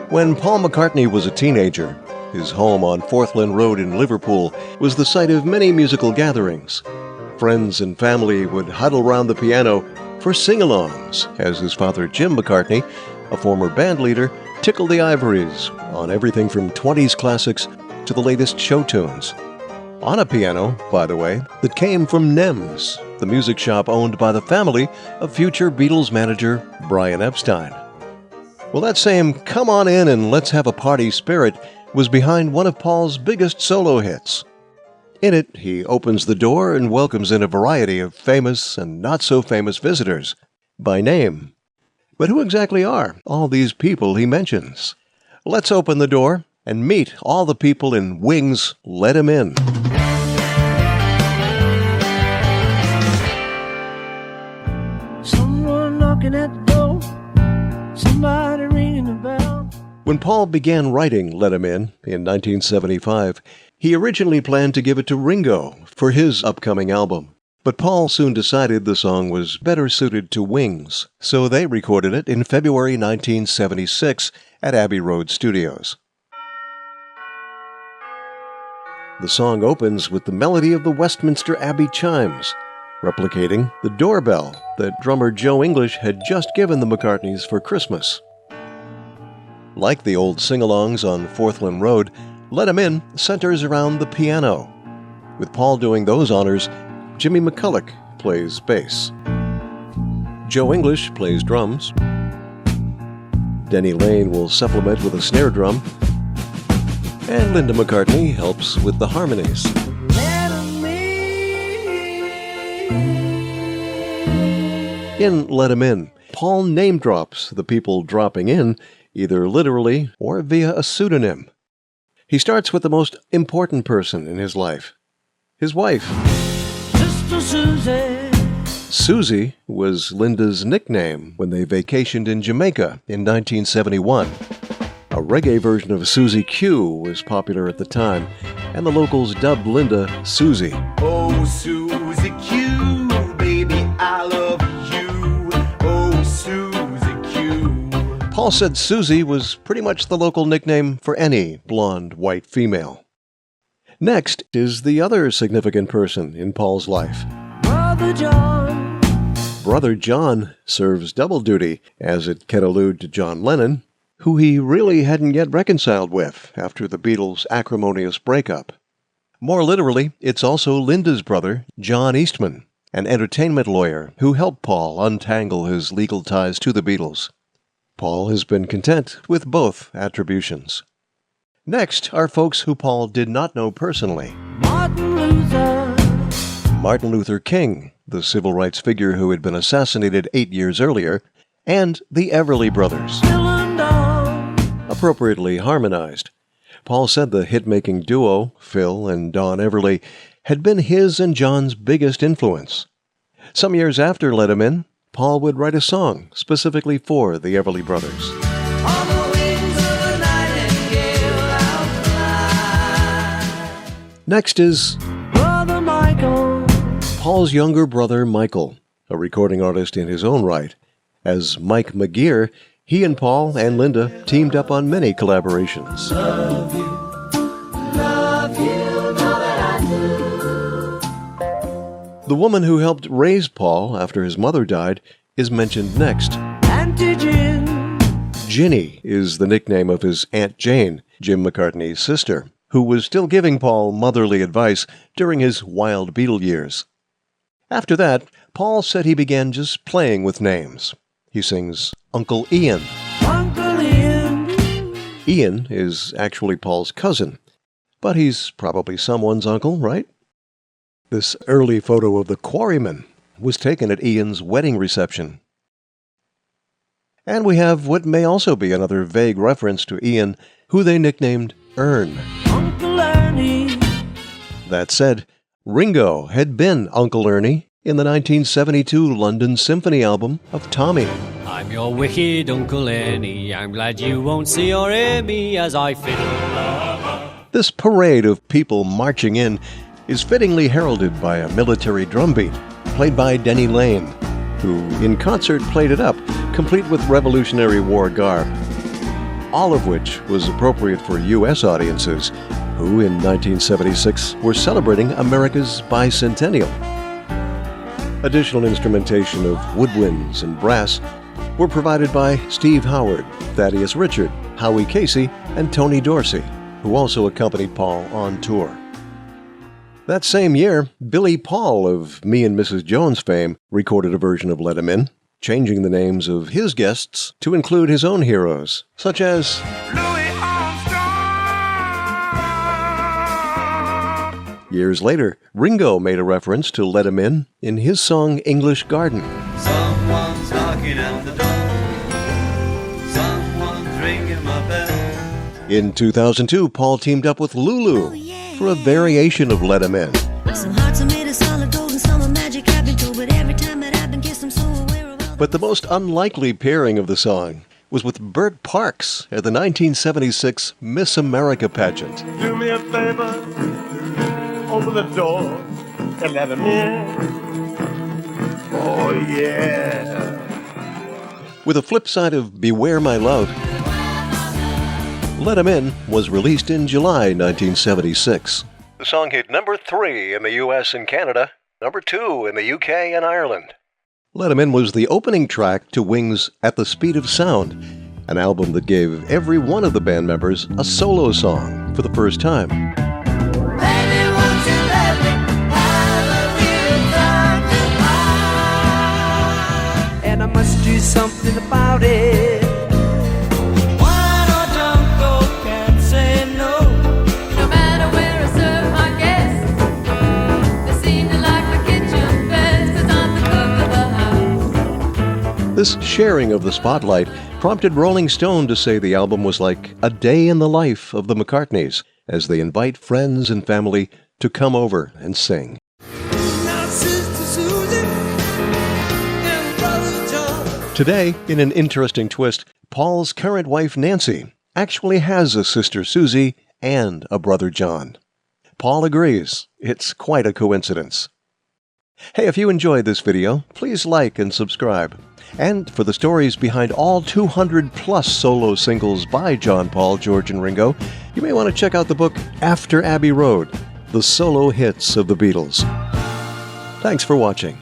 When Paul McCartney was a teenager, his home on Forthland Road in Liverpool was the site of many musical gatherings. Friends and family would huddle round the piano for sing-alongs as his father Jim McCartney, a former band leader, tickled the ivories on everything from 20s classics to the latest show tunes. On a piano, by the way, that came from Nem's, the music shop owned by the family of future Beatles manager Brian Epstein. Well, that same "come on in and let's have a party" spirit was behind one of Paul's biggest solo hits. In it, he opens the door and welcomes in a variety of famous and not-so-famous visitors, by name. But who exactly are all these people he mentions? Let's open the door and meet all the people in Wings' Let 'Em In. Someone knocking at the door, somebody ringing the bell. When Paul began writing Let 'Em In 1975, he originally planned to give it to Ringo for his upcoming album. But Paul soon decided the song was better suited to Wings, so they recorded it in February 1976 at Abbey Road Studios. The song opens with the melody of the Westminster Abbey chimes, replicating the doorbell that drummer Joe English had just given the McCartneys for Christmas. Like the old sing-alongs on Forthland Road, Let 'Em In centers around the piano. With Paul doing those honors, Jimmy McCulloch plays bass. Joe English plays drums. Denny Lane will supplement with a snare drum. And Linda McCartney helps with the harmonies. In Let 'Em In, Paul name drops the people dropping in, either literally or via a pseudonym. He starts with the most important person in his life, his wife. Sister Susie. Susie was Linda's nickname when they vacationed in Jamaica in 1971. A reggae version of Susie Q was popular at the time, and the locals dubbed Linda Susie. Oh, Susie Q, baby, I love you. Oh, Susie Q. Paul said Susie was pretty much the local nickname for any blonde white female. Next is the other significant person in Paul's life. Brother John. Brother John serves double duty, as it can allude to John Lennon, who he really hadn't yet reconciled with after the Beatles' acrimonious breakup. More literally, it's also Linda's brother, John Eastman, an entertainment lawyer who helped Paul untangle his legal ties to the Beatles. Paul has been content with both attributions. Next are folks who Paul did not know personally. Martin Luther King, the civil rights figure who had been assassinated 8 years earlier, and the Everly Brothers. Appropriately harmonized. Paul said the hit-making duo, Phil and Don Everly, had been his and John's biggest influence. Some years after Let 'Em In, Paul would write a song specifically for the Everly Brothers. On the wings of the nightingale I'll fly. Next is Brother Michael. Paul's younger brother Michael, a recording artist in his own right. As Mike McGear, he and Paul and Linda teamed up on many collaborations. Love you, know that I do. The woman who helped raise Paul after his mother died is mentioned next. Auntie Jin. Ginny is the nickname of his Aunt Jane, Jim McCartney's sister, who was still giving Paul motherly advice during his wild Beatle years. After that, Paul said he began just playing with names. He sings Uncle Ian. Uncle Ian. Ian is actually Paul's cousin, but he's probably someone's uncle, right? This early photo of the Quarrymen was taken at Ian's wedding reception. And we have what may also be another vague reference to Ian, who they nicknamed Ern. Uncle Ernie. That said, Ringo had been Uncle Ernie in the 1972 London Symphony album of Tommy. I'm your wicked Uncle Ernie. I'm glad you won't see or hear me as I fiddle. This parade of people marching in is fittingly heralded by a military drumbeat, played by Denny Lane, who in concert played it up, complete with Revolutionary War garb. all of which was appropriate for U.S. audiences, who in 1976 were celebrating America's bicentennial. Additional instrumentation of woodwinds and brass were provided by Steve Howard, Thaddeus Richard, Howie Casey, and Tony Dorsey, who also accompanied Paul on tour. That same year, Billy Paul of Me and Mrs. Jones fame recorded a version of Let 'Em In, changing the names of his guests to include his own heroes, such as Louis Armstrong. years later, Ringo made a reference to Let 'Em In his song English Garden. Someone's knocking at the door. Someone's ringing my bell. In 2002, Paul teamed up with Lulu for a variation of Let 'Em In. Some hearts are made of solid gold and some are magic happened to, but every time that I've been kissed, I'm so aware of all. But the most unlikely pairing of the song was with Bert Parks at the 1976 Miss America pageant. Do me a favor, open the door and let him in. Oh, yeah. With a flip side of Beware My Love, Let 'Em In was released in July 1976. The song hit number 3 in the US and Canada, number 2 in the UK and Ireland. Let 'Em In was the opening track to Wings' At the Speed of Sound, an album that gave every one of the band members a solo song for the first time. Baby, won't you let me have a real time tonight? And I must do something about it. Wine or junk, oh, can't say no. No matter where I serve my guests, they seem to like the kitchen best, 'cause I'm the cook of the house. This sharing of the spotlight prompted Rolling Stone to say the album was like a day in the life of the McCartneys, as they invite friends and family to come over and sing. Now, Sister Susie and Brother John. Today, in an interesting twist, Paul's current wife Nancy actually has a sister Susie and a brother John. Paul agrees. It's quite a coincidence. Hey, if you enjoyed this video, please like and subscribe. And for the stories behind all 200-plus solo singles by John, Paul, George, and Ringo, you may want to check out the book After Abbey Road, The Solo Hits of the Beatles. Thanks for watching.